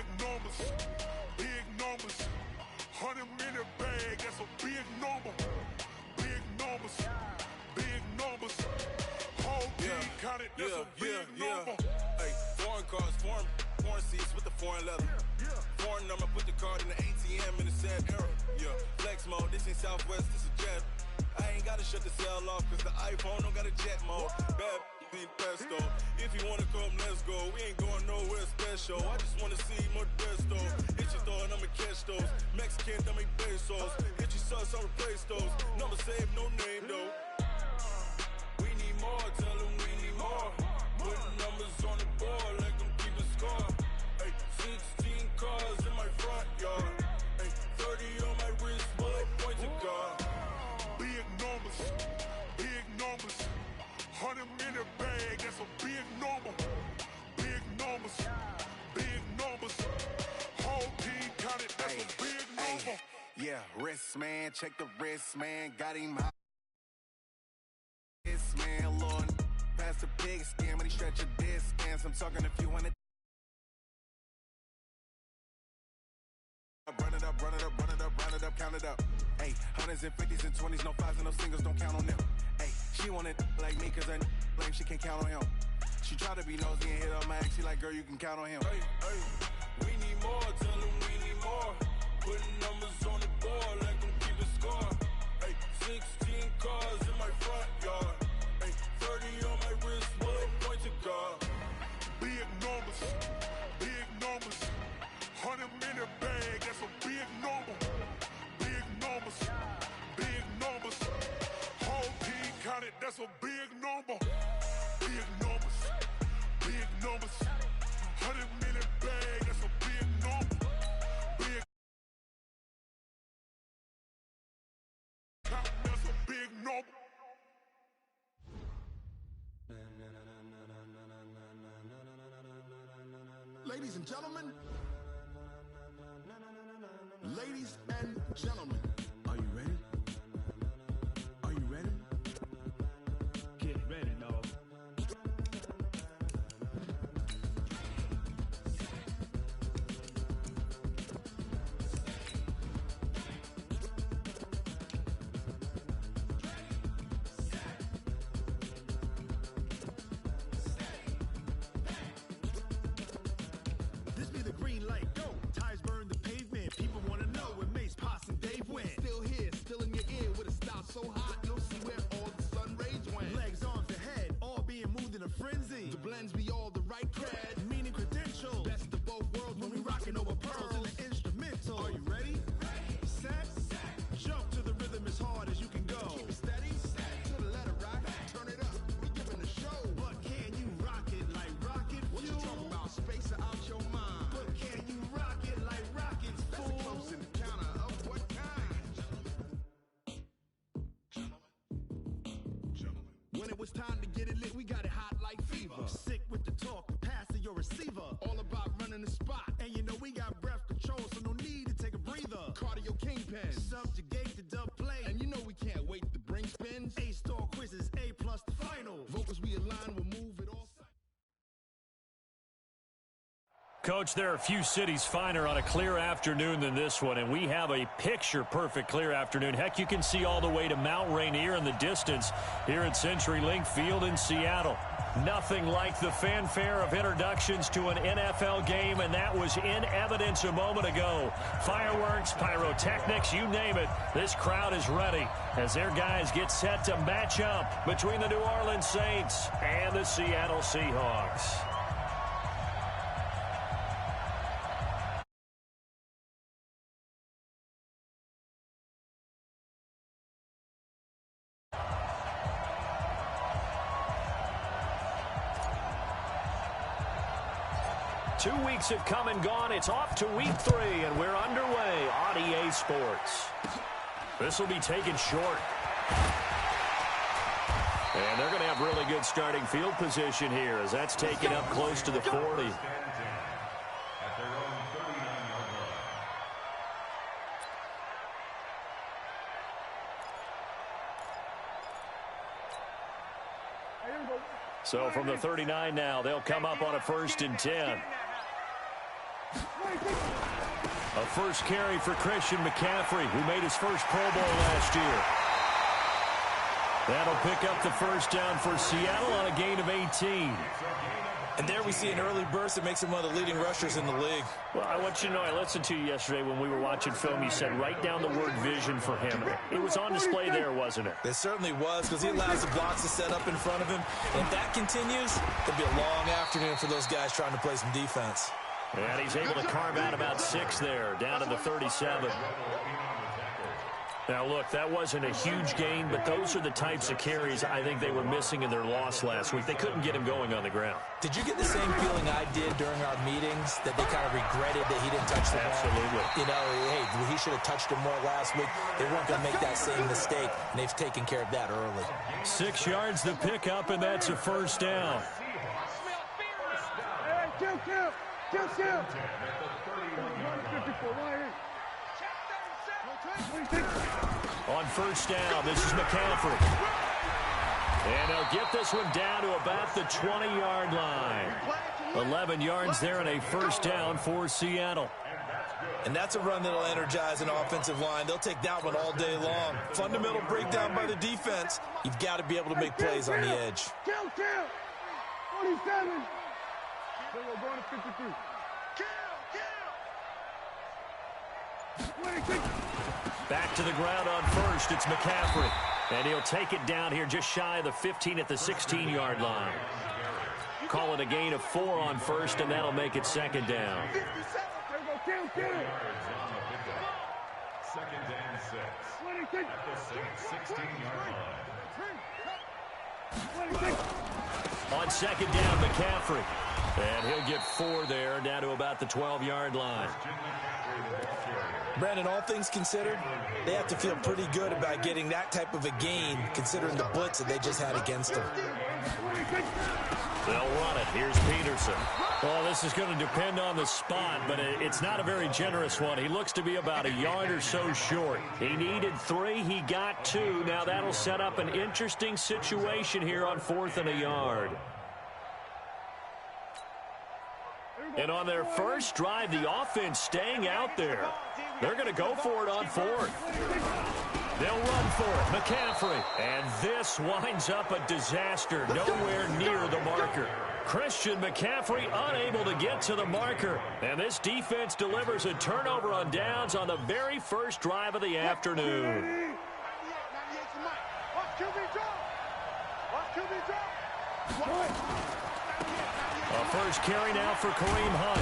Big numbers, big numbers. 100-minute bag, that's a big number. Big numbers, big numbers. Whole team counted, that's a big number. Hey, foreign cars, foreign seats with the foreign leather. Foreign number, put the card in the ATM in the sad era. Yeah, flex mode, this ain't Southwest, this is jet. I ain't gotta shut the cell off, cause the iPhone don't got a jet mode. Bad be pesto. If you wanna come, let's go. We ain't going nowhere special. I just wanna see more Modesto. Hit your thought, I'ma catch those. Mexican, dame pesos. Hit your sus, I'll replace those. Number save, no name though. We need more, tell them we need more. Putting numbers on the board, let them keep a score. Hey, 16 cars in my front yard. Hey, 30 on my wrist, bullet point to God. Big numbers, big numbers. 100-minute bag, that's a big number. Big numbers, big numbers. Whole team counted, that's a big number. Yeah, wrist man, check the wrist man, got him high. This man, Lord, past the pig skin when he stretch a distance. I'm talking if you want to. Run it up, run it up, run it up, run it up, count it up. Hey, hundreds and fifties and 20s, no fives and no singles, don't count on them. Hey, she want it like me, cause her blame, she can't count on him. She try to be nosy and hit up my ex, she like, girl, you can count on him. Hey, we need more, tell them we need more. Putting numbers on the board, let them keep a score. Hey, 16 cars in my front yard. Hey, 30 on my wrist, bullet point to God. Big numbers, big numbers. 100-minute bag, that's a big number. Big numbers, big numbers. Whole team counted, that's a big number. Big numbers, big numbers. 100-minute bag, that's a big number. Big count, that's a big number. Ladies and gentlemen, ladies and gentlemen, are you ready? Are you ready? Get ready, dog. This be the green light, go. Tires burn the pavement. People wanna know when Mace, Posse, and Dave went. Still here, still in your ear with a style so hot, you'll see where all the sun rays went. Legs, arms, the head, all being moved in a frenzy. The blends be all the right cred, meaning credentials. Best of both worlds when we rockin' over pearls in the instrumental. Are you ready? Set, jump to the rhythm as hard as you can go. Keep it steady, to the letter right. Turn it up, we giving the show. But can you rock it like rocket fuel? What you talking about? Space out your mind. But can you rock it like rockets, fool? That's a close encounter of what kind? Gentlemen. When it was time to get it lit, we got it hot like fever. Sick with the talk, pass to your receiver. All about running the spot. And you know we got breath control, so no need to take a breather. Cardio kingpin, subjugate the dub play. And you know we can't wait to bring spins. A-star quizzes, A+ the final. Vocals we align, we'll move it all. Coach, there are few cities finer on a clear afternoon than this one, and we have a picture-perfect clear afternoon. Heck, you can see all the way to Mount Rainier in the distance here at CenturyLink Field in Seattle. Nothing like the fanfare of introductions to an NFL game, and that was in evidence a moment ago. Fireworks, pyrotechnics, you name it. This crowd is ready as their guys get set to match up between the New Orleans Saints and the Seattle Seahawks. Two weeks have come and gone. It's off to week 3, and we're underway on EA Sports. This will be taken short. And they're going to have really good starting field position here as that's taken up close to the 40. So from the 39 now, they'll come up on a 1st and 10. A first carry for Christian McCaffrey, who made his first Pro Bowl last year. That'll pick up the first down for Seattle on a gain of 18. And there we see an early burst that makes him one of the leading rushers in the league. Well, I want you to know, I listened to you yesterday when we were watching film. You said write down the word vision for him. It was on display there, wasn't it? It certainly was, because he allows the blocks to set up in front of him. And if that continues, it'll be a long afternoon for those guys trying to play some defense. And he's able to carve out about 6 there, down to the 37. Now, look, that wasn't a huge gain, but those are the types of carries I think they were missing in their loss last week. They couldn't get him going on the ground. Did you get the same feeling I did during our meetings, that they kind of regretted that he didn't touch the ball? Absolutely. You know, hey, he should have touched him more last week. They weren't going to make that same mistake, and they've taken care of that early. 6 yards the pickup, and that's a first down. On first down, this is McCaffrey. And they'll get this one down to about the 20-yard line. 11 yards there and a first down for Seattle. And that's a run that'll energize an offensive line. They'll take that one all day long. Fundamental breakdown by the defense. You've got to be able to make plays on the edge. 47. Then we're going to 53. Back to the ground on first. It's McCaffrey. And he'll take it down here just shy of the 15 at the 16-yard line. Call it a gain of 4 on first, and that'll make it second down. Second and 6. At the 16-yard line. On second down, McCaffrey. And he'll get 4 there, down to about the 12-yard line. Brandon, all things considered, they have to feel pretty good about getting that type of a gain, considering the blitz that they just had against them. They'll run it. Here's Peterson. Well, this is going to depend on the spot, but it's not a very generous one. He looks to be about a yard or so short. He needed 3. He got 2. Now that'll set up an interesting situation here on 4th and a yard. And on their first drive, the offense staying out there. They're going to go for it on 4th. They'll run for it. McCaffrey. And this winds up a disaster. Nowhere near the marker. Christian McCaffrey unable to get to the marker. And this defense delivers a turnover on downs on the very first drive of the afternoon. A first carry now for Kareem Hunt.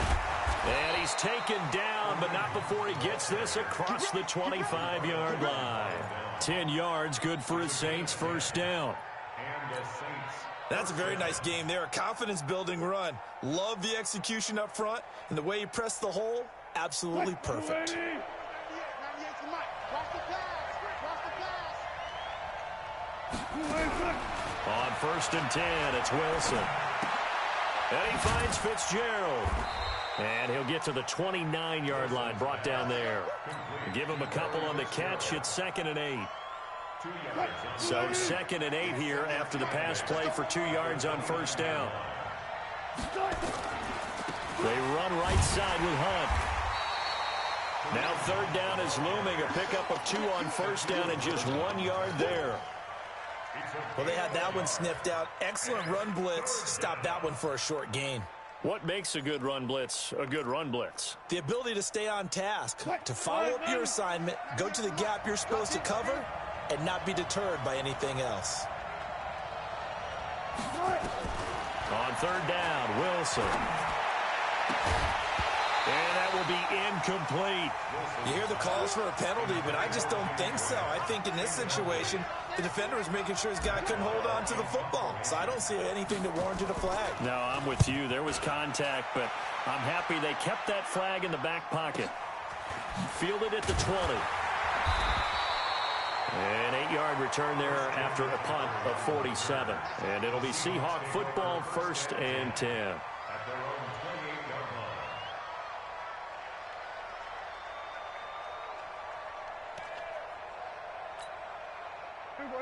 And he's taken down, but not before he gets this across the 25-yard line. 10 yards, good for his Saints first down. That's a very nice game there. A confidence-building run. Love the execution up front, and the way he pressed the hole, absolutely perfect. On first and 10, it's Wilson. And he finds Fitzgerald. And he'll get to the 29-yard line, brought down there. Give him a couple on the catch. It's 2nd and 8. So 2nd and 8 here after the pass play for 2 yards on first down. They run right side with Hunt. Now 3rd down is looming. A pickup of 2 on first down and just 1 yard there. Well, they had that one sniffed out. Excellent run blitz. Stopped that one for a short gain. What makes a good run blitz a good run blitz? The ability to stay on task, to follow up your assignment, go to the gap you're supposed to cover, and not be deterred by anything else. On 3rd down, Wilson. And that will be incomplete. You hear the calls for a penalty, but I just don't think so. I think in this situation, the defender was making sure his guy couldn't hold on to the football. So I don't see anything that warranted a flag. No, I'm with you. There was contact, but I'm happy they kept that flag in the back pocket. Fielded at the 20. An 8-yard return there after a punt of 47. And it'll be Seahawk football, 1st and 10.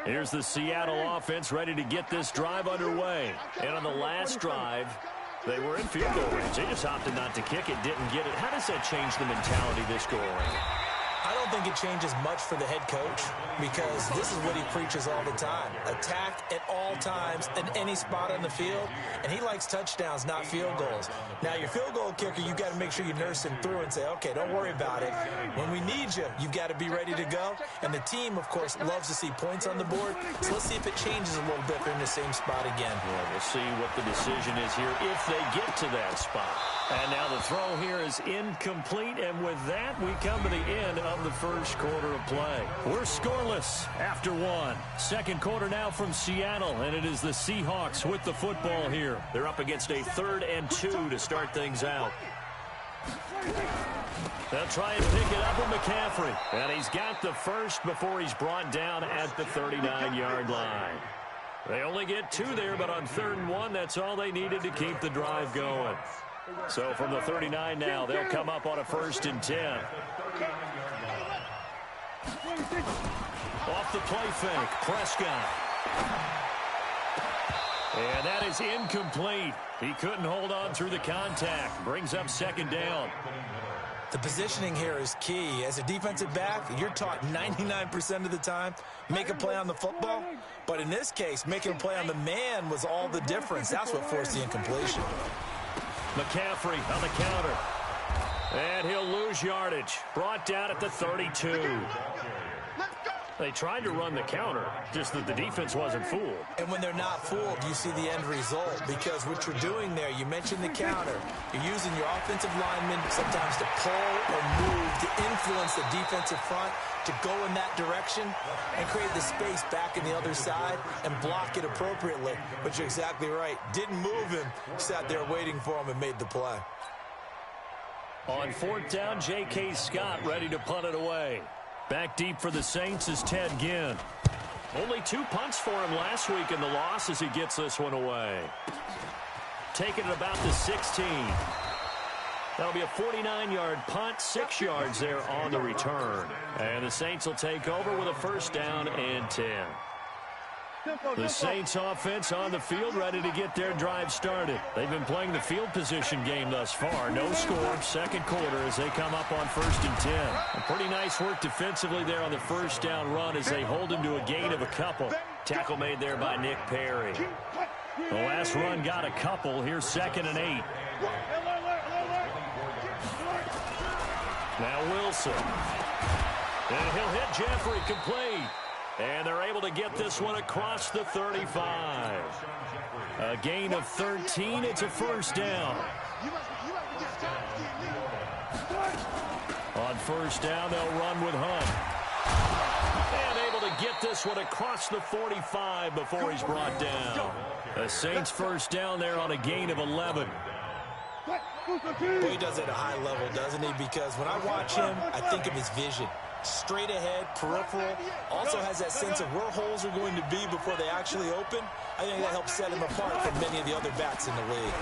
Here's the Seattle offense ready to get this drive underway. And on the last drive, They were in field goal range. They just opted not to kick it, didn't get it. How does that change the mentality this go around? I don't think it changes much for the head coach because this is what he preaches all the time. Attack at all times in any spot on the field, and he likes touchdowns, not field goals. Now, your field goal kicker, you've got to make sure you nurse him through and say, okay, don't worry about it. When we need you, you've got to be ready to go. And the team, of course, loves to see points on the board. So let's see if it changes a little bit. They're in the same spot again. Well, we'll see what the decision is here if they get to that spot. And now the throw here is incomplete, and with that, we come to the end of the first quarter of play. We're scoreless after one. Second quarter now from Seattle, and it is the Seahawks with the football here. They're up against a 3rd and 2 to start things out. They'll try and pick it up with McCaffrey, and he's got the first before he's brought down at the 39-yard line. They only get 2 there, but on 3rd and 1, that's all they needed to keep the drive going. So from the 39 now, they'll come up on a 1st and 10. Off the play fake, Prescott. And that is incomplete. He couldn't hold on through the contact. Brings up 2nd down. The positioning here is key. As a defensive back, you're taught 99% of the time, make a play on the football. But in this case, making a play on the man was all the difference. That's what forced the incompletion. McCaffrey on the counter. And he'll lose yardage. Brought down at the 32. They tried to run the counter, just that the defense wasn't fooled. And when they're not fooled, you see the end result. Because what you're doing there, you mentioned the counter. You're using your offensive linemen sometimes to pull or move to influence the defensive front to go in that direction and create the space back in the other side and block it appropriately. But you're exactly right. Didn't move him, sat there waiting for him and made the play. On 4th down, J.K. Scott ready to punt it away. Back deep for the Saints is Ted Ginn. Only 2 punts for him last week in the loss as he gets this one away. Taking it about the 16. That'll be a 49-yard punt, 6 yards there on the return. And the Saints will take over with a 1st down and 10. The Saints offense on the field ready to get their drive started. They've been playing the field position game thus far. No score, 2nd quarter as they come up on 1st and 10. A pretty nice work defensively there on the 1st down run as they hold him to a gain of a couple. Tackle made there by Nick Perry. The last run got a couple. Here's 2nd and 8. Now Wilson. And he'll hit Jeffrey complete. And they're able to get this one across the 35. A gain of 13. It's a 1st down. On 1st down, they'll run with Hunt. And able to get this one across the 45 before he's brought down. The Saints 1st down there on a gain of 11. Boy, he does it at a high level, doesn't he? Because when I watch him, I think of his vision. Straight ahead, peripheral, also has that sense of where holes are going to be before they actually open. I think that helps set him apart from many of the other backs in the league.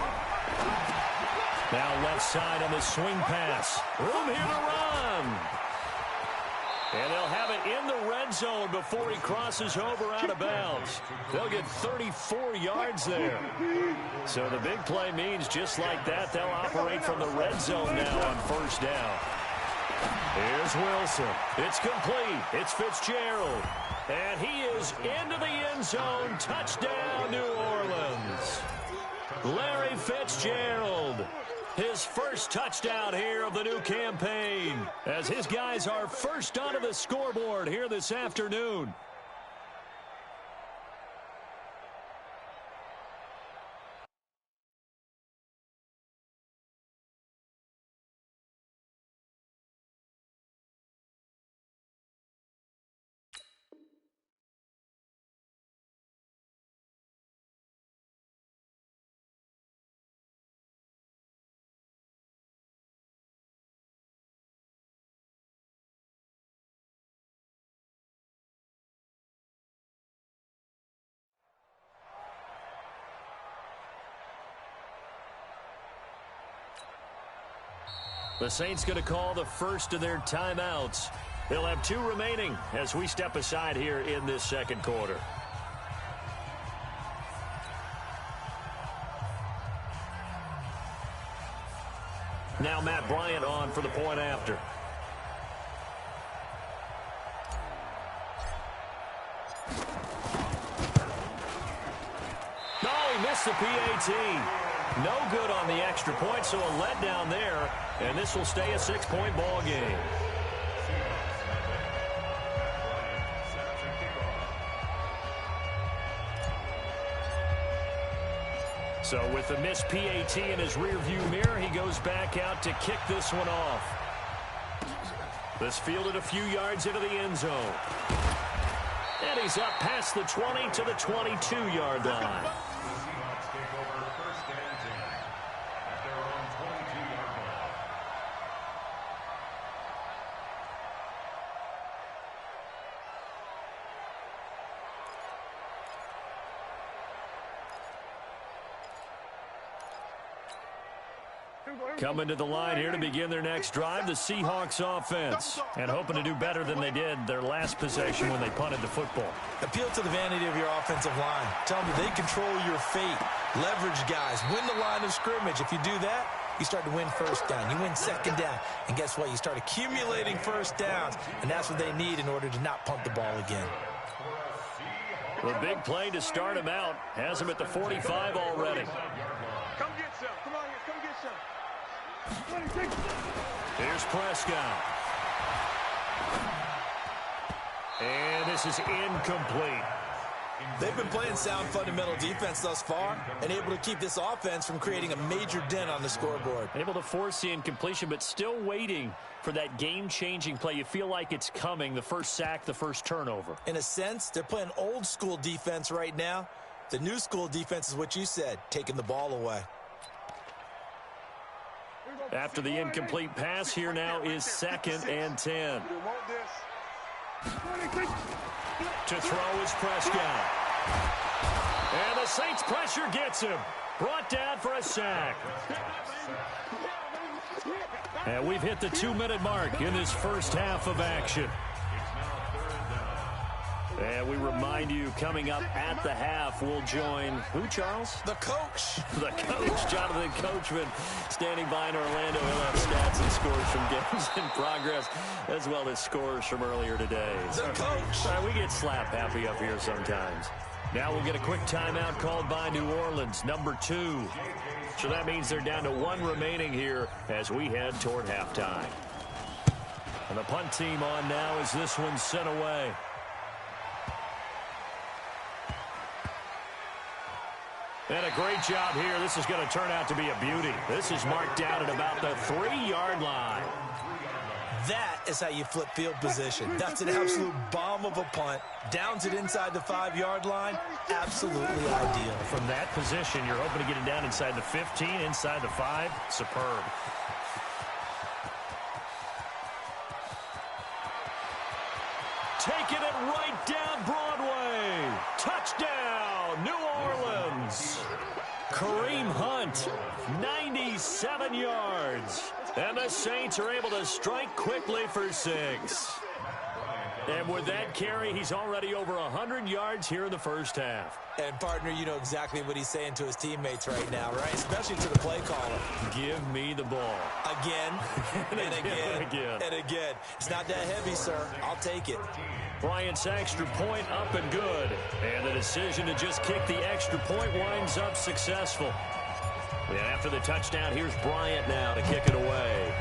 Now left side on the swing pass. Room here to run. And they'll have it in the red zone before he crosses over out of bounds. They'll get 34 yards there. So the big play means just like that, they'll operate from the red zone now on 1st down. Here's Wilson. It's complete. It's Fitzgerald. And he is into the end zone. Touchdown, New Orleans. Larry Fitzgerald. His first touchdown here of the new campaign as his guys are first onto the scoreboard here this afternoon. The Saints going to call the first of their timeouts. They'll have 2 remaining as we step aside here in this 2nd quarter. Now Matt Bryant on for the point after. Oh, he missed the PAT. No good on the extra point, so a letdown there, and this will stay a 6-point ball game. So with the missed PAT in his rearview mirror, he goes back out to kick this one off. This fielded a few yards into the end zone. And he's up past the 20 to the 22-yard line. Coming to the line here to begin their next drive, the Seahawks offense. And hoping to do better than they did their last possession when they punted the football. Appeal to the vanity of your offensive line. Tell them they control your fate. Leverage guys. Win the line of scrimmage. If you do that, you start to win first down. You win second down. And guess what? You start accumulating first downs. And that's what they need in order to not punt the ball again. The big play to start him out has him at the 45 already. Come get some. Come on here. Come get some. Here's Prescott. And this is incomplete. They've been playing sound fundamental defense thus far and able to keep this offense from creating a major dent on the scoreboard. Able to force the incompletion, but still waiting for that game-changing play. You feel like it's coming, the first sack, the first turnover. In a sense, they're playing old-school defense right now. The new school defense is what you said, taking the ball away. After the incomplete pass, here now is 2nd and 10. To throw is Prescott. And the Saints pressure gets him. Brought down for a sack. And we've hit the 2-minute mark in this first half of action. And we remind you, coming up at the half, we'll join who, Charles? The coach. The coach, Jonathan Coachman, standing by in Orlando. He'll have stats and scores from games in progress, as well as scores from earlier today. The coach. We get slap happy up here sometimes. Now we'll get a quick timeout called by New Orleans, number 2. So that means they're down to 1 remaining here as we head toward halftime. And the punt team on now as this one's sent away. And a great job here. This is going to turn out to be a beauty. This is marked down at about the 3-yard line. That is how you flip field position. That's an absolute bomb of a punt. Downs it inside the 5-yard line. Absolutely ideal. From that position, you're hoping to get it down inside the 15, inside the 5. Superb. Taking it right down Broadway. Touchdown, New Orleans. Kareem Hunt, 97 yards. And the Saints are able to strike quickly for 6. And with that carry, he's already over 100 yards here in the first half. And, partner, you know exactly what he's saying to his teammates right now, right? Especially to the play caller. Give me the ball. Again, and again, and again. It's not that heavy, sir. I'll take it. Bryant's extra point up and good. And the decision to just kick the extra point winds up successful. And after the touchdown, here's Bryant now to kick it away.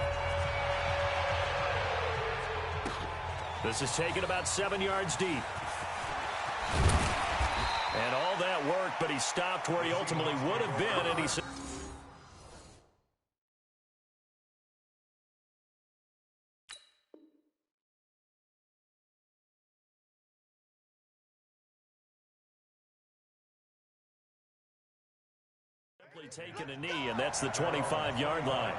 This is taken about 7 yards deep. And all that worked, but he stopped where he ultimately would have been, and he simply taking a knee, and that's the 25-yard line.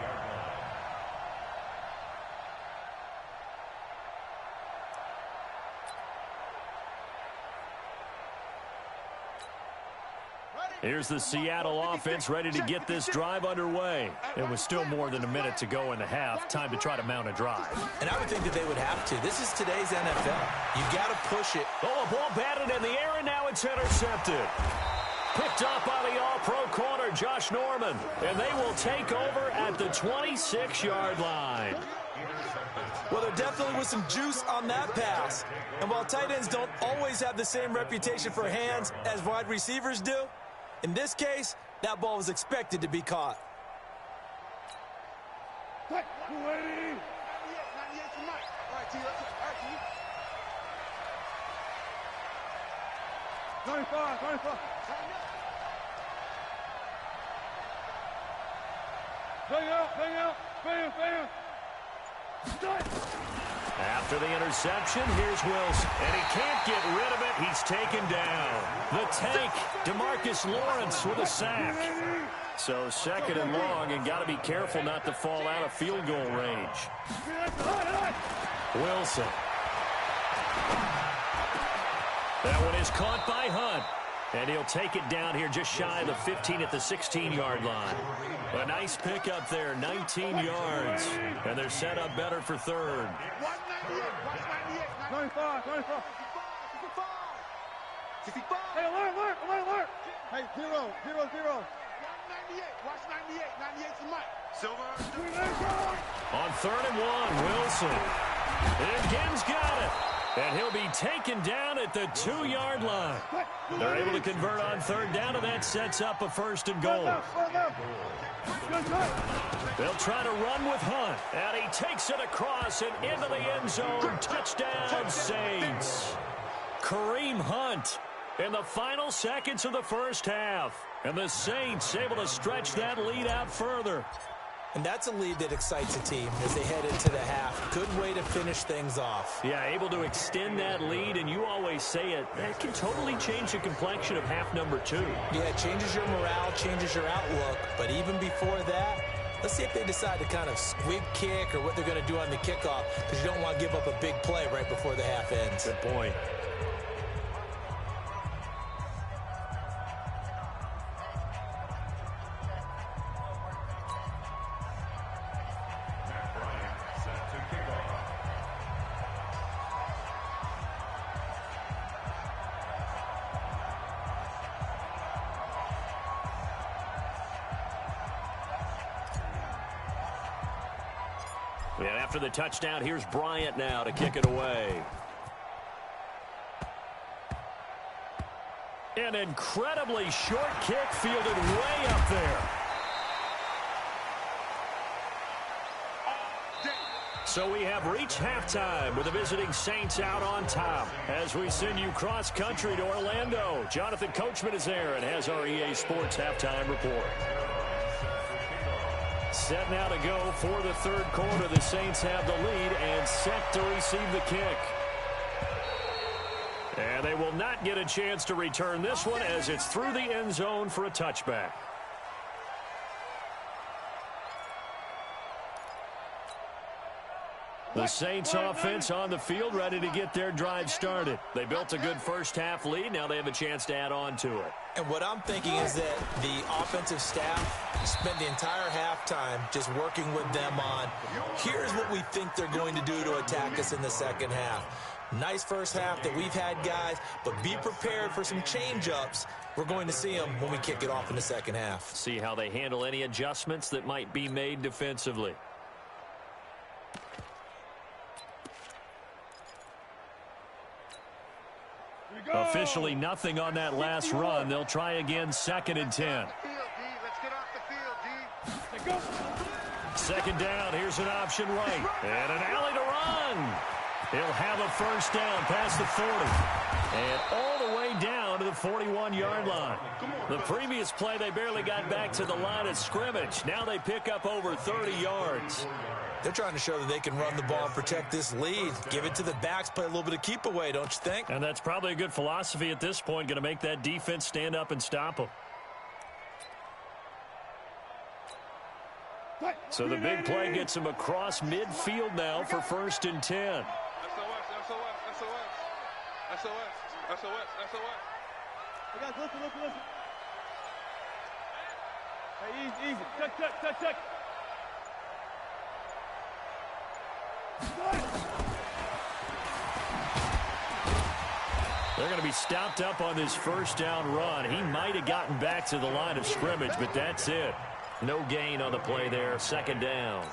Here's the Seattle offense ready to get this drive underway. It was still more than a minute to go in the half. Time to try to mount a drive. And I would think that they would have to. This is today's NFL. You got to push it. Oh, a ball batted in the air, and now it's intercepted. Picked up by the all-pro corner, Josh Norman. And they will take over at the 26-yard line. Well, there definitely was some juice on that pass. And while tight ends don't always have the same reputation for hands as wide receivers do, in this case, that ball was expected to be caught. After the interception, here's Wilson. And he can't get rid of it. He's taken down. The tank, DeMarcus Lawrence with a sack. So second and long, and got to be careful not to fall out of field goal range. Wilson. That one is caught by Hunt. And he'll take it down here just shy of the 15 at the 16-yard line. A nice pickup there, 19 yards. And they're set up better for third. Hey, alert. Hey, 0. Watch 98. 98's the mic. Silver. On 3rd and 1, Wilson. And Gibbs got it. And he'll be taken down at the 2-yard line. They're able to convert on 3rd down, and that sets up a 1st and goal. They'll try to run with Hunt. And he takes it across and into the end zone. Touchdown, Saints. Kareem Hunt in the final seconds of the first half. And the Saints able to stretch that lead out further. And that's a lead that excites a team as they head into the half. Good way to finish things off. Yeah, able to extend that lead, and you always say it, that can totally change the complexion of half number 2. Yeah, it changes your morale, changes your outlook. But even before that, let's see if they decide to kind of squib kick or what they're going to do on the kickoff, because you don't want to give up a big play right before the half ends. Good point. And after the touchdown, here's Bryant now to kick it away. An incredibly short kick fielded way up there. So we have reached halftime with the visiting Saints out on top. As we send you cross-country to Orlando, Jonathan Coachman is there and has our EA Sports halftime report. Set now to go for the 3rd quarter. The Saints have the lead and set to receive the kick. And they will not get a chance to return this one as it's through the end zone for a touchback. The Saints offense on the field ready to get their drive started. They built a good first half lead. Now they have a chance to add on to it. And what I'm thinking is that the offensive staff spent the entire halftime just working with them on, here's what we think they're going to do to attack us in the second half. Nice first half that we've had, guys, but be prepared for some change-ups. We're going to see them when we kick it off in the second half. See how they handle any adjustments that might be made defensively. Officially nothing on that last run. They'll try again, 2nd and 10. Second down, here's an option right. And an alley to run. He'll have a first down past the 40. And all the way down to the 41-yard line. The previous play, they barely got back to the line of scrimmage. Now they pick up over 30 yards. They're trying to show that they can run the ball and protect this lead. Give it to the backs, play a little bit of keep away, don't you think? And that's probably a good philosophy at this point, going to make that defense stand up and stop them. So the big play gets him across midfield now for 1st and 10. SOS. Hey, guys, listen. Hey, easy. Check. They're going to be stopped up on this first down run. He might have gotten back to the line of scrimmage, but that's it. No gain on the play there, second down.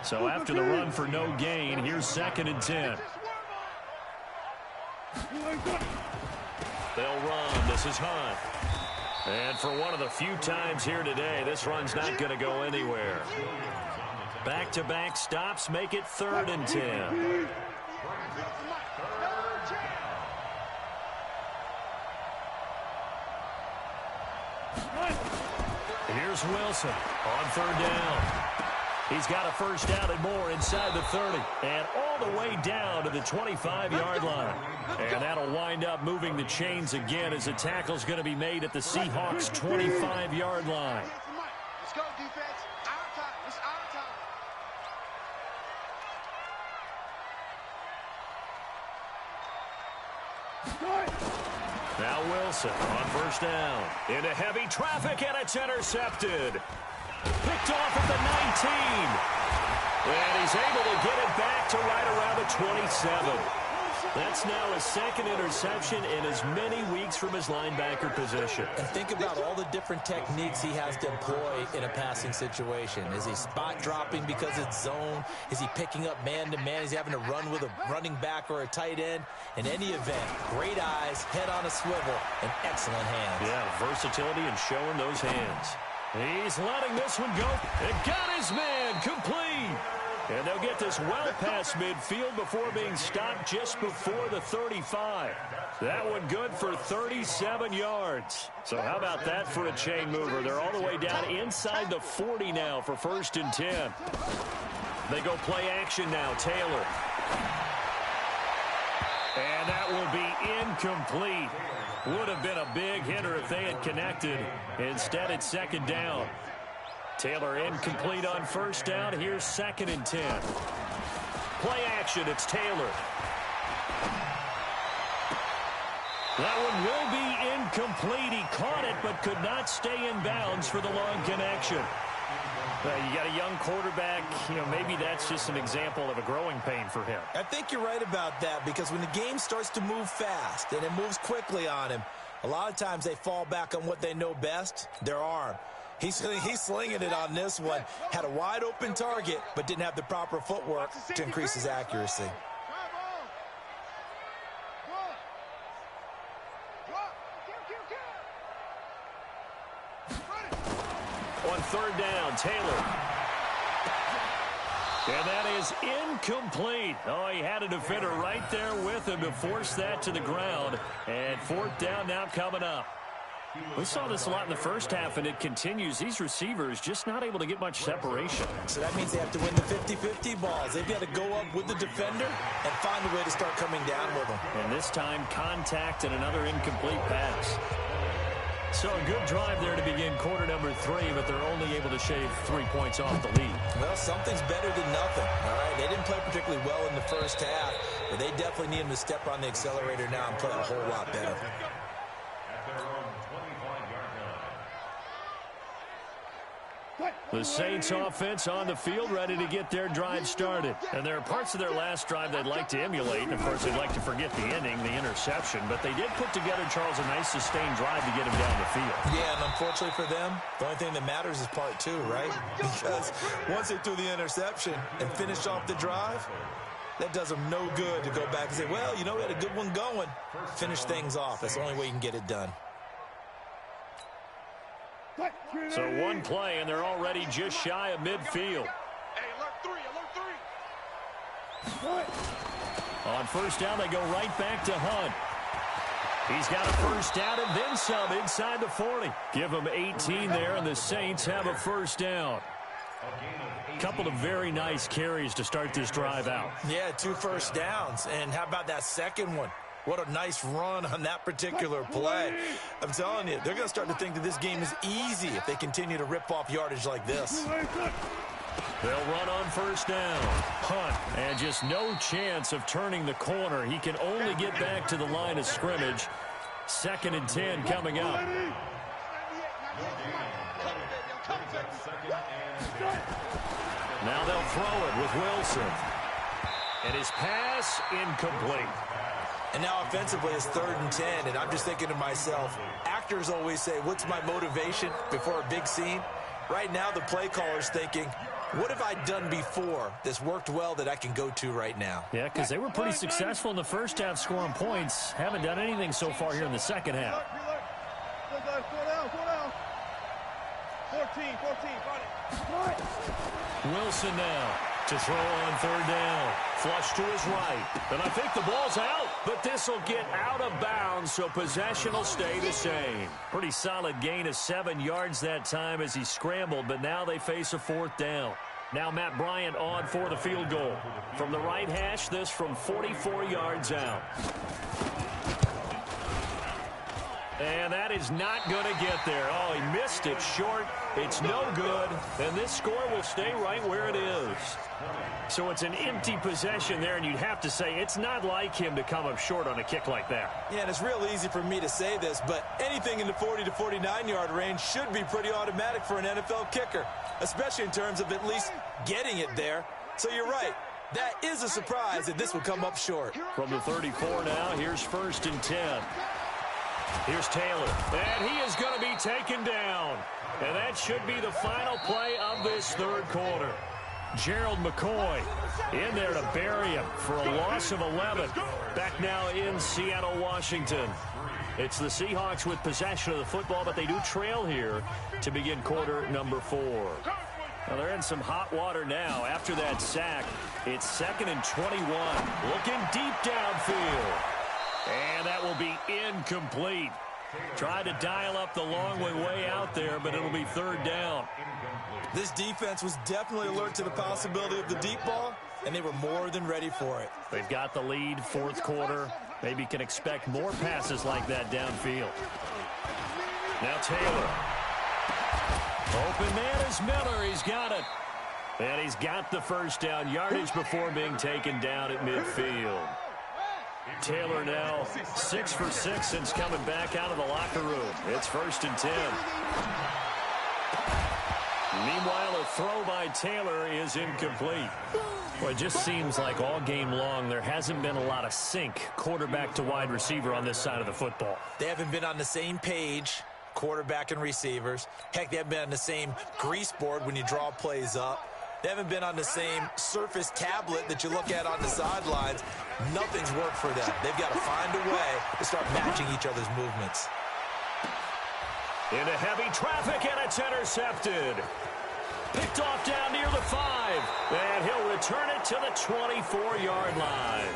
So after the run for no gain, here's 2nd and 10. They'll run. This is Hunt. And for one of the few times here today, this run's not going to go anywhere. Back-to-back stops make it 3rd and 10. Here's Wilson on 3rd down. He's got a first down and more inside the 30. And all the way down to the 25-yard line. And that'll wind up moving the chains again as the tackle's going to be made at the Seahawks' 25-yard line. Let's go, defense. Our time. It's our time. Now Wilson on first down. Into heavy traffic, and it's intercepted. Picked off at the 19. And he's able to get it back to right around the 27. That's now his 2nd interception in as many weeks from his linebacker position. And think about all the different techniques he has to employ in a passing situation. Is he spot dropping because it's zone? Is he picking up man-to-man? Is he having to run with a running back or a tight end? In any event, great eyes, head on a swivel, and excellent hands. Yeah, versatility and showing those hands. He's letting this one go. It got his man complete. And they'll get this well past midfield before being stopped just before the 35. That one good for 37 yards. So how about that for a chain mover? They're all the way down inside the 40 now for 1st and 10. They go play action now. Taylor. And that will be incomplete. Would have been a big hitter if they had connected. Instead, it's 2nd down. Taylor incomplete on first down. Here's 2nd and 10. Play action. It's Taylor. That one will be incomplete. He caught it but could not stay in bounds for the long connection. You got a young quarterback. Maybe that's just an example of a growing pain for him. I think you're right about that, because when the game starts to move fast and it moves quickly on him, a lot of times they fall back on what they know best, their arm. He's slinging it on this one. Had a wide open target, but didn't have the proper footwork to increase his accuracy. On 3rd down, Taylor. And that is incomplete. Oh, he had a defender right there with him to force that to the ground. And 4th down now coming up. We saw this a lot in the first half, and it continues. These receivers just not able to get much separation. So that means they have to win the 50-50 balls. They've got to go up with the defender and find a way to start coming down with them. And this time, contact and another incomplete pass. So a good drive there to begin quarter number 3, but they're only able to shave 3 points off the lead. Well, something's better than nothing, all right? They didn't play particularly well in the first half, but they definitely need them to step on the accelerator now and play a whole lot better. The Saints offense on the field, ready to get their drive started. And there are parts of their last drive they'd like to emulate. And, of course, they'd like to forget the ending, the interception. But they did put together, Charles, a nice sustained drive to get him down the field. Yeah, and unfortunately for them, the only thing that matters is part 2, right? Because once they threw the interception and finished off the drive, that does them no good to go back and say, well, we had a good one going. Finish things off. That's the only way you can get it done. So one play, and they're already just shy of midfield. Hey, alert 3, alert 3. On first down, they go right back to Hunt. He's got a first down and then some inside the 40. Give him 18 there, and the Saints have a first down. A couple of very nice carries to start this drive out. Yeah, 2 first downs. And how about that second one? What a nice run on that particular play. I'm telling you, they're going to start to think that this game is easy if they continue to rip off yardage like this. They'll run on first down. Hunt, and just no chance of turning the corner. He can only get back to the line of scrimmage. 2nd and 10 coming up. Now they'll throw it with Wilson. And his pass incomplete. And now offensively it's 3rd and 10, and I'm just thinking to myself, actors always say, what's my motivation before a big scene? Right now the play caller's thinking, what have I done before that's worked well that I can go to right now? Yeah, because they were pretty successful in the first half scoring points. Haven't done anything so far here in the second half. 14, got it. Wilson now to throw on 3rd down. Flush to his right. And I think the ball's out, but this will get out of bounds, so possession will stay the same. Pretty solid gain of 7 yards that time as he scrambled, but now they face a 4th down. Now Matt Bryant on for the field goal. From the right hash, this from 44 yards out. And that is not going to get there. Oh, he missed it short. It's no good. And this score will stay right where it is. So it's an empty possession there, and you'd have to say it's not like him to come up short on a kick like that. Yeah, and it's real easy for me to say this, but anything in the 40 to 49-yard range should be pretty automatic for an NFL kicker, especially in terms of at least getting it there. So you're right. That is a surprise that this would come up short. From the 34 now, here's 1st and 10. Here's Taylor, and he is going to be taken down. And that should be the final play of this 3rd quarter. Gerald McCoy in there to bury him for a loss of 11. Back now in Seattle, Washington. It's the Seahawks with possession of the football, but they do trail here to begin quarter number 4. Well, they're in some hot water now. After that sack, it's 2nd and 21. Looking deep downfield. And that will be incomplete. Tried to dial up the long way out there, but it'll be 3rd down. This defense was definitely alert to the possibility of the deep ball, and they were more than ready for it. They've got the lead, 4th quarter. Maybe can expect more passes like that downfield. Now Taylor. Open man is Miller. He's got it. And he's got the 1st down yardage before being taken down at midfield. Taylor now 6 for 6 since coming back out of the locker room. It's 1st and 10. Meanwhile, a throw by Taylor is incomplete. Well, it just seems like all game long there hasn't been a lot of sync quarterback to wide receiver on this side of the football. They haven't been on the same page, quarterback and receivers. Heck, they haven't been on the same grease board when you draw plays up. They haven't been on the same surface tablet that you look at on the sidelines. Nothing's worked for them. They've got to find a way to start matching each other's movements. Into heavy traffic, and it's intercepted. Picked off down near the 5. And he'll return it to the 24-yard line.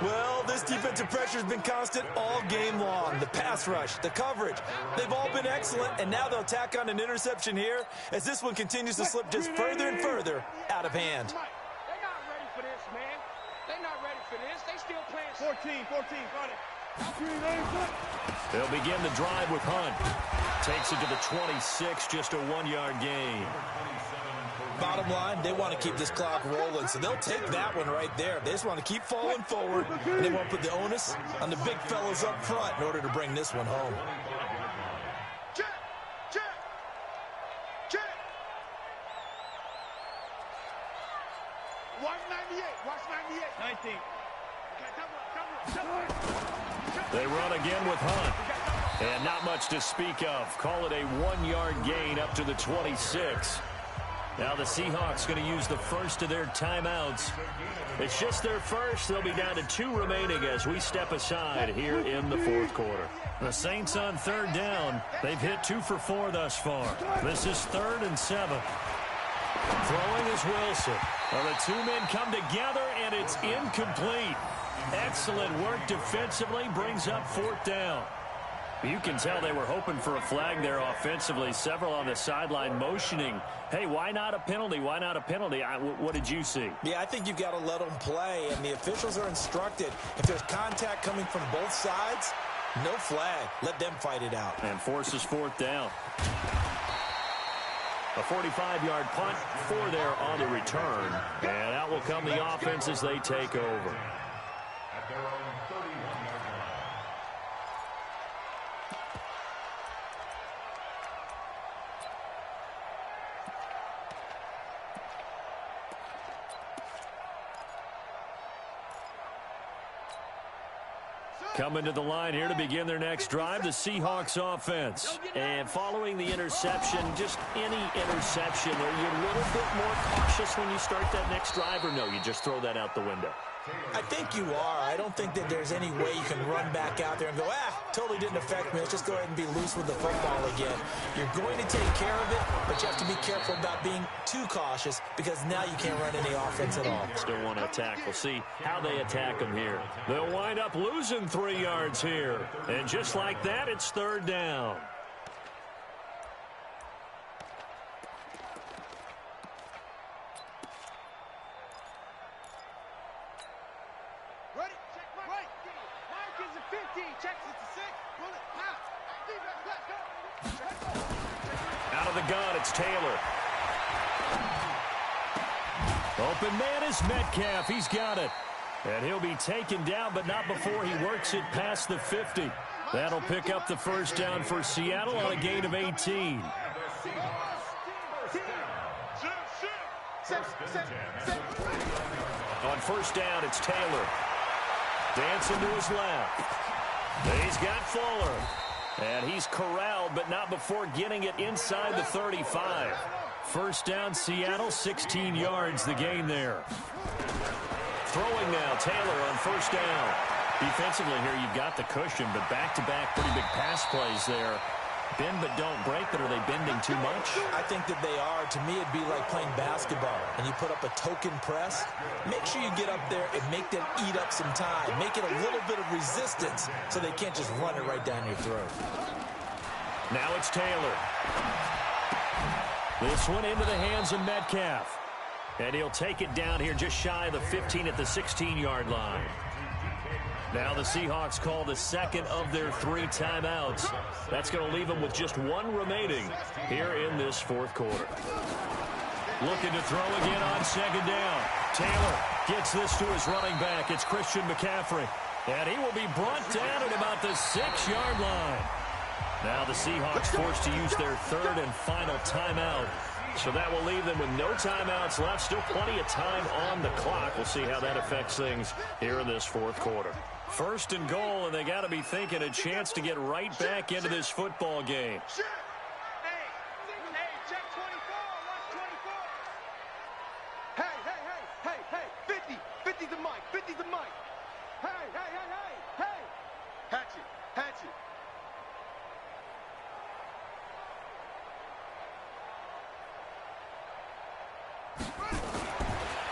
Well, this defensive pressure has been constant all game long. The pass rush, the coverage, they've all been excellent, and now they'll tack on an interception here as this one continues to slip just further and further out of hand. They're not ready for this, man. They're not ready for this. They still playing 14, got it. They'll begin the drive with Hunt. Takes it to the 26, just a 1-yard gain. Bottom line, they want to keep this clock rolling, so they'll take that one right there. They just want to keep falling forward, and they want to put the onus on the big fellas up front in order to bring this one home. Check. Watch 98. 19. They run again with Hunt. And not much to speak of. Call it a 1-yard gain up to the 26. Now the Seahawks going to use the first of their timeouts. It's just their first. They'll be down to 2 remaining as we step aside here in the 4th quarter. The Saints on 3rd down. They've hit 2 for 4 thus far. This is 3rd and 7. Throwing is Wilson. Well, the 2 men come together, and it's incomplete. Excellent work defensively. Brings up 4th down. You can tell they were hoping for a flag there offensively. Several on the sideline motioning, hey, why not a penalty? Why not a penalty? What did you see? Yeah, I think you've got to let them play, and the officials are instructed. If there's contact coming from both sides, no flag. Let them fight it out. And forces 4th down. A 45-yard punt, 4 there on the return. And out will come the offense as they take over. Coming to the line here to begin their next drive, the Seahawks offense. And following the interception, just any interception, are you a little bit more cautious when you start that next drive, or no, you just throw that out the window? I think you are. I don't think that there's any way you can run back out there and go, totally didn't affect me. Let's just go ahead and be loose with the football again. You're going to take care of it, but you have to be careful about being too cautious because now you can't run any offense at all. Still want to attack. We'll see how they attack them here. They'll wind up losing 3 yards here. And just like that, it's third down. Out of the gun, it's Taylor. Open man is Metcalf. He's got it. And he'll be taken down, but not before he works it past the 50. That'll pick up the first down for Seattle on a gain of 18. On first down, it's Taylor. Dancing to his left. He's got Fuller. And he's corralled, but not before getting it inside the 35. First down, Seattle, 16 yards, the gain there. Throwing now, Taylor on first down. Defensively here, you've got the cushion, but back-to-back pretty big pass plays there. Bend but don't break, but are they bending too much? I think that they are. To me, it'd be like playing basketball, and you put up a token press. Make sure you get up there and make them eat up some time. Make it a little bit of resistance so they can't just run it right down your throat. Now it's Taylor. This one into the hands of Metcalf. And he'll take it down here just shy of the 15 at the 16-yard line. Now the Seahawks call the second of their 3 timeouts. That's going to leave them with just 1 remaining here in this fourth quarter. Looking to throw again on second down. Taylor gets this to his running back. It's Christian McCaffrey. And he will be brought down at about the 6-yard line. Now the Seahawks forced to use their 3rd and final timeout. So that will leave them with no timeouts left. Still plenty of time on the clock. We'll see how that affects things here in this fourth quarter. First and goal, and they got to be thinking a chance to get right back into this football game. Check 24. Watch 24. Hey. 50. 50's the mic. 50's the mic. Hey. Hatch it.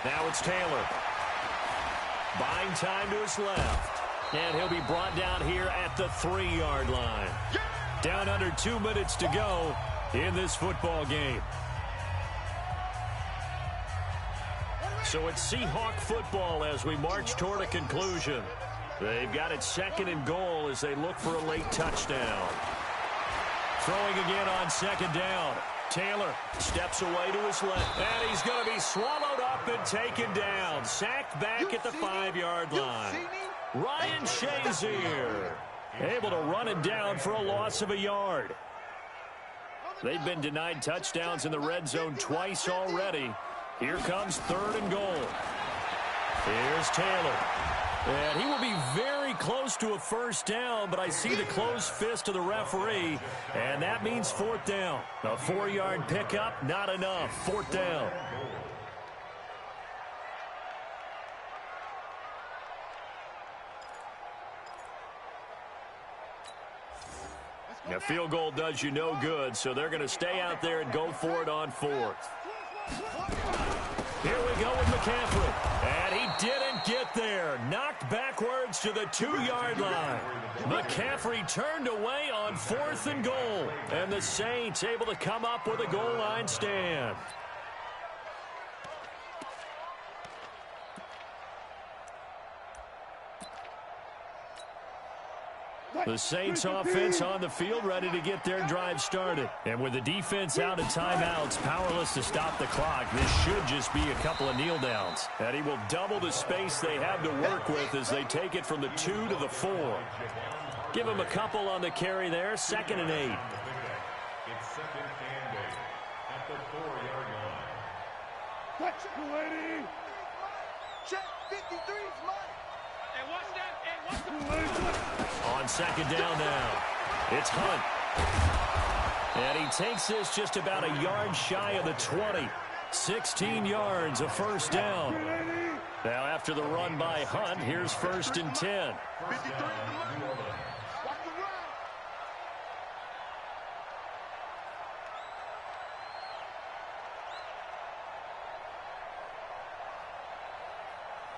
Now it's Taylor. Buying time to his left. And he'll be brought down here at the 3-yard line. Down under 2 minutes to go in this football game. So it's Seahawk football as we march toward a conclusion. They've got it 2nd and goal as they look for a late touchdown. Throwing again on 2nd down. Taylor steps away to his left. And he's going to be swallowed up and taken down. Sacked back at the 5-yard line. Ryan Shazier able to run it down for a loss of a yard. They've been denied touchdowns in the red zone twice already. Here comes 3rd and goal. Here's Taylor. And he will be very close to a first down, but I see the closed fist of the referee, and that means 4th down. A 4-yard pickup, not enough. 4th down. A field goal does you no good, so they're going to stay out there and go for it on 4th. Here we go with McCaffrey. And he didn't get there. Knocked backwards to the 2-yard line. McCaffrey turned away on 4th and goal. And the Saints able to come up with a goal line stand. The Saints offense on the field ready to get their drive started. And with the defense out of timeouts, powerless to stop the clock, this should just be a couple of kneel downs. And he will double the space they have to work with as they take it from the 2 to the 4. Give him a couple on the carry there, 2nd and 8. It's 2nd and 8 at the 4-yard line. Touch, lady. Check 53's mine. And watch that. And watch the on second down now. It's Hunt. And he takes this just about a yard shy of the 20. 16 yards, a first down. Now after the run by Hunt, here's 1st and 10.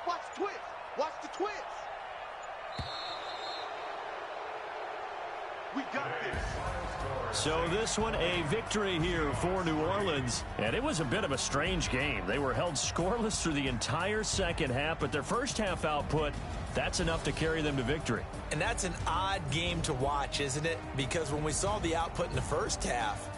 Watch the twist. Watch the twist. We got this. So this one a victory here for New Orleans. And it was a bit of a strange game. They were held scoreless through the entire second half, but their first half output, that's enough to carry them to victory. And that's an odd game to watch, isn't it? Because when we saw the output in the first half,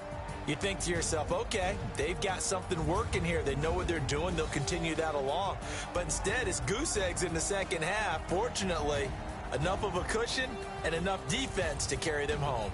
you think to yourself, okay, they've got something working here. They know what they're doing. They'll continue that along. But instead, it's goose eggs in the second half. Fortunately, enough of a cushion and enough defense to carry them home.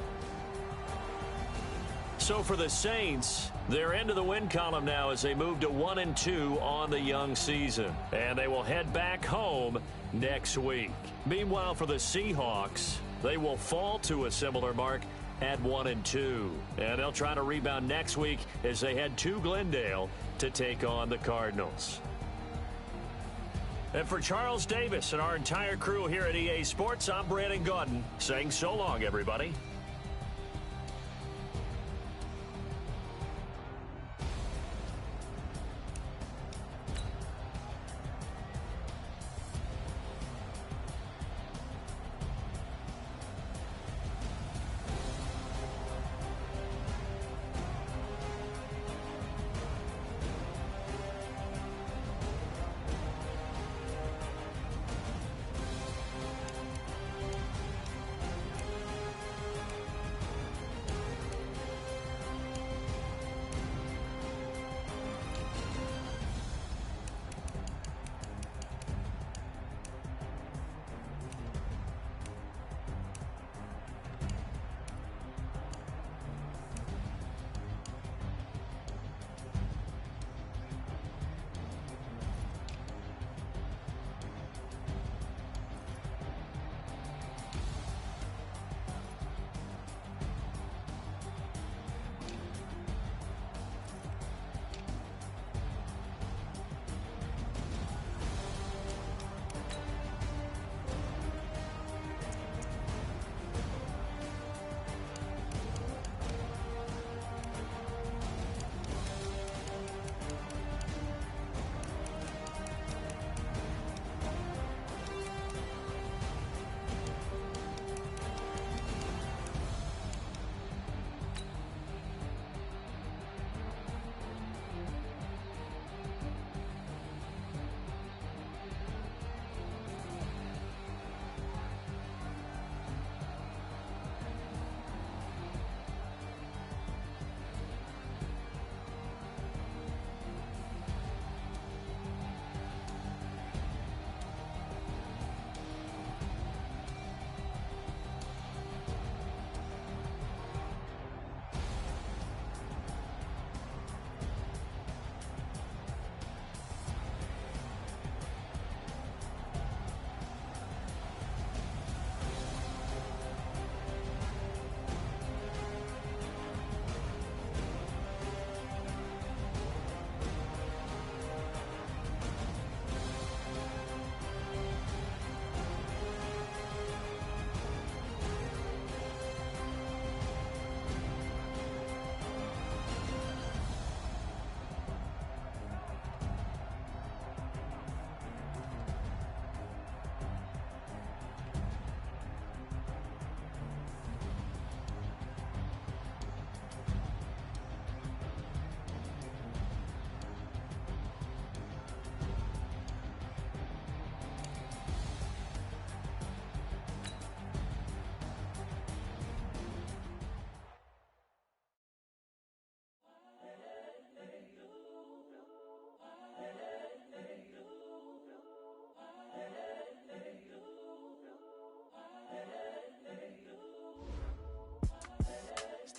So for the Saints, they're into the win column now as they move to 1-2 on the young season. And they will head back home next week. Meanwhile, for the Seahawks, they will fall to a similar mark at 1-2. And they'll try to rebound next week as they head to Glendale to take on the Cardinals. And for Charles Davis and our entire crew here at EA Sports, I'm Brandon Gaudin saying so long, everybody.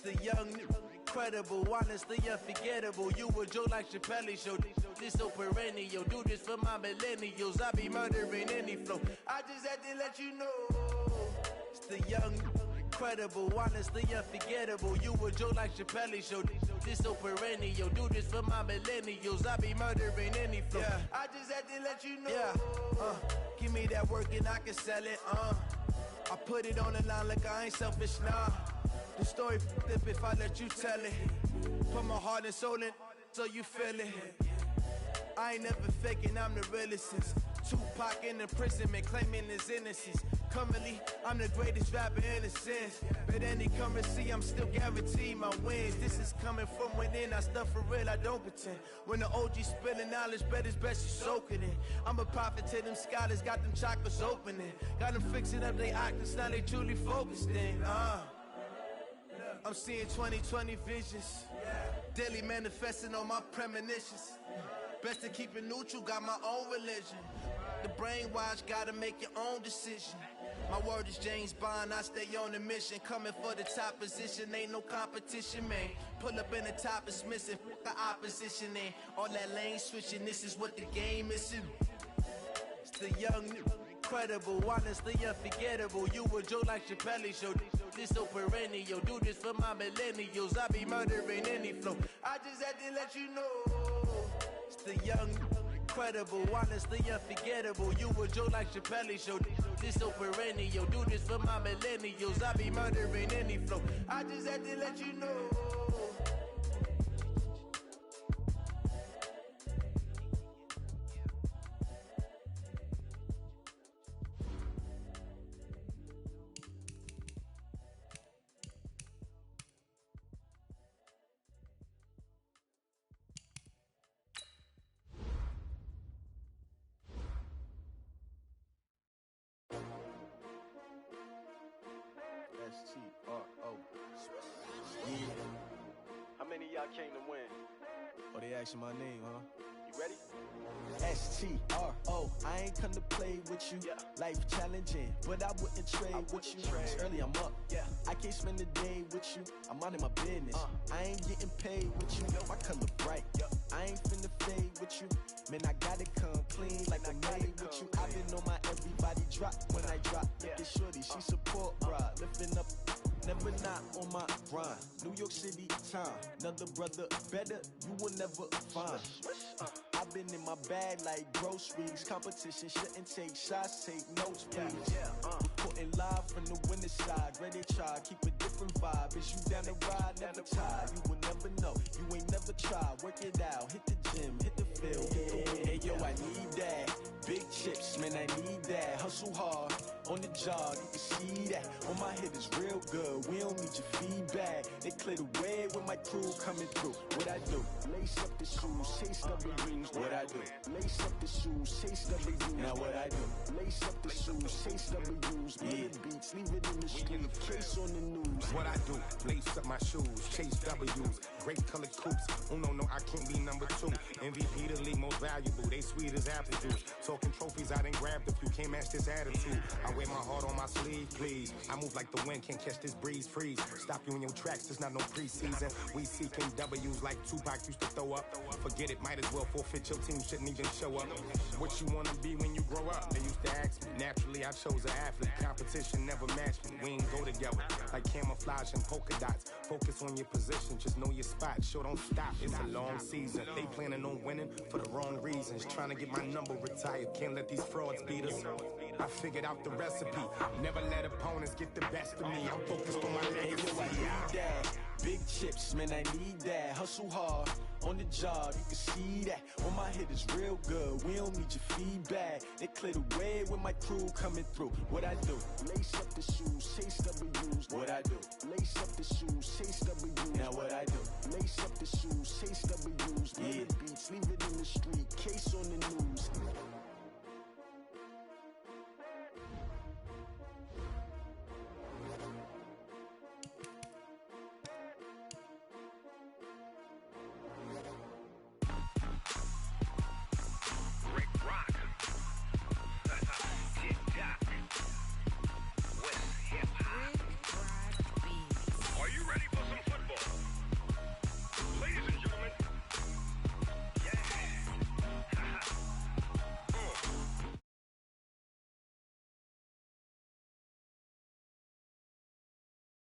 The young, incredible, honestly unforgettable. You a Joe like Chappelle show. This so perennial. Do this for my millennials. I be murdering any flow. I just had to let you know. It's the young, incredible, honestly unforgettable. You a joke like Chappelle show. This so perennial. Do this for my millennials. I be murdering any flow. Yeah. I just had to let you know. Yeah. Give me that work and I can sell it. I put it on the line like I ain't selfish, nah. The story flip if I let you tell it. Put my heart and soul in so you feel it. I ain't never faking, I'm the realest since Tupac in imprisonment, claiming his innocence. Currently, I'm the greatest rapper in a sense. But any currency, I'm still guaranteed my wins. This is coming from within, I stuff for real, I don't pretend. When the OG spilling knowledge, bet it's best you soak it in. I'm a prophet to them scholars, got them chakras opening. Got them fixing up they octaves, now they truly focused in. I'm seeing 2020 visions. Daily manifesting on my premonitions. Best to keep it neutral, got my own religion. The brainwash, gotta make your own decision. My word is James Bond, I stay on the mission. Coming for the top position, ain't no competition, man. Pull up in the top, it's missing, the opposition ain't. All that lane switching, this is what the game is. It's the young, incredible, honestly unforgettable. You a joke like Chappelle show. This so perennial. Do this for my millennials. I be murdering any flow. I just had to let you know. It's the young, incredible, honestly unforgettable. You a joke like Chappelle show. This so perennial. Do this for my millennials. I be murdering any flow. I just had to let you know. How many of y'all came to win? Oh, they asking my name, huh? You ready? STRO, I ain't come to play with you. Yeah. Life challenging, but I wouldn't trade with you. It's early, I'm up. Yeah. I can't spend the day with you. I'm out of my business. I ain't getting paid with you. My color bright. I ain't finna fade with you. Man, I gotta come clean like I'm made with you. I've been on my everybody drop when I drop. Look at shorty, she support ride. Lifting up, never not on my grind. New York City time, another brother better, you will never find. I've been in my bag like groceries. Competition shouldn't take shots, take notes, please. Reporting live from the winning side. Ready to try, keep a different vibe. Is you down the ride, never tired. You will never know, you ain't never tried. Work it out, hit the gym, hit the field. Hey yo, I need that. Big chips, man, I need that. Hustle hard, on the job, you can see that. On my head is real good, we don't need your feedback. They clear the way with my crew coming through. What I do? Lace up the shoes, chase double rings. What I do? Lace up the shoes, chase double U's. Now what I do? Lace up the shoes, chase double U's. Million beats, leave it in the street, case on the news. What I do? Lace up my shoes, chase W's. Great colored coops. Oh no, I can't be number 2. MVP the league most valuable. They sweet as apple juice. Talking trophies, I done grabbed a few. Can't match this attitude. I wear my heart on my sleeve, please. I move like the wind, can't catch this breeze, freeze. Stop you in your tracks, there's not no preseason. We seeking W's like Tupac used to throw up. Forget it, might as well forfeit. Your team shouldn't even show up. What you wanna be when you grow up? They used to ask me. Naturally, I chose an athlete. Competition never matched me. We ain't go together like camouflage and polka dots. Focus on your position, just know your spot. Sure, don't stop. It's a long season. They planning on winning for the wrong reasons. Trying to get my number retired. Can't let these frauds beat us. I figured out the recipe. Never let opponents get the best of me. I'm focused on my legacy. I need that. Big chips, man, I need that. Hustle hard, on the job, you can see that. On my head is real good, we don't need your feedback. They clear the way with my crew coming through. What I do? Lace